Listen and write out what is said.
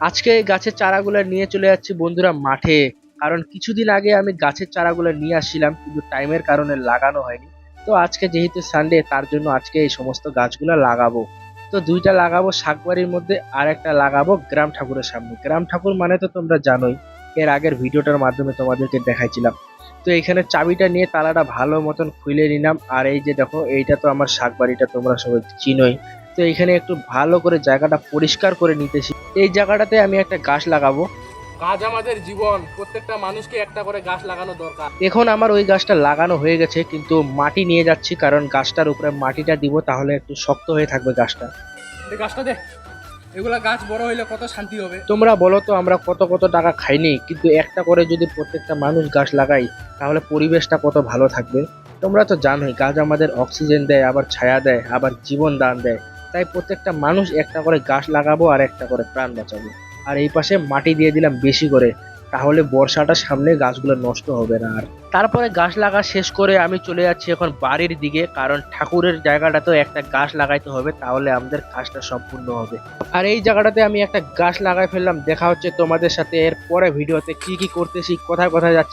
আজকে এই গাছের চারাগুলো নিয়ে চলে যাচ্ছি বন্ধুরা মাঠে। কারণ কিছুদিন আগে আমি গাছের চারাগুলো নিয়ে আসছিলাম, কিন্তু টাইমের কারণে লাগানো হয়নি। তো আজকে যেহেতু সানডে, তার জন্য আজকে এই সমস্ত গাছগুলো লাগাবো। তো দুইটা লাগাবো শাকবাড়ির মধ্যে, আর একটা লাগাবো গ্রাম ঠাকুরের সামনে। গ্রাম ঠাকুর মানে তো তোমরা জানোই, এর আগের ভিডিওটার মাধ্যমে তোমাদেরকে দেখাইছিলাম। তো এখানে চাবিটা নিয়ে তালাটা ভালো মতন খুলে নিলাম। আর এই যে দেখো, এইটা তো আমার শাকবাড়িটা, তোমরা সবাই চিনোই। তো এখানে একটু ভালো করে জায়গাটা পরিষ্কার করে নিতেছি। এই জায়গাটাতে আমি একটা গাছ লাগাবো। গাছ আমাদের জীবন, প্রত্যেকটা মানুষকে একটা করে গাছ লাগানো দরকার। এখন আমার ওই গাছটা লাগানো হয়ে গেছে, কিন্তু মাটি নিয়ে যাচ্ছি, কারণ গাছটার উপরে মাটিটা দিব, তাহলে একটু শক্ত হয়ে থাকবে গাছটা। এই গাছটা দে, এগুলা গাছ বড় হইলে কত শান্তি হবে। তোমরা বলো তো, আমরা কত কত টাকা খাইনি, কিন্তু একটা করে যদি প্রত্যেকটা মানুষ গাছ লাগাই, তাহলে পরিবেশটা কত ভালো থাকবে। তোমরা তো জানোই, গাছ আমাদের অক্সিজেন দেয়, আবার ছায়া দেয়, আবার জীবন দান দেয়। তাই প্রত্যেকটা মানুষ একটা করে গাছ লাগাবো আর একটা করে প্রাণ বাঁচাবো। আর এই পাশে মাটি দিয়ে দিলাম বেশি করে, তাহলে বর্ষাটা সামনে গাছগুলো নষ্ট হবে না আর। তারপরে গাছ লাগা শেষ করে আমি চলে যাচ্ছি এখন বাড়ির দিকে, কারণ ঠাকুরের জায়গাটা তো একটা গাছ লাগাইতে হবে, তাহলে আমাদের কাজটা সম্পূর্ণ হবে। আর এই জায়গাটাতে আমি একটা গাছ লাগাই ফেললাম। দেখা হচ্ছে তোমাদের সাথে এর পরে ভিডিওতে, কি কি করতেছি, কোথায় কোথায় যাচ্ছি।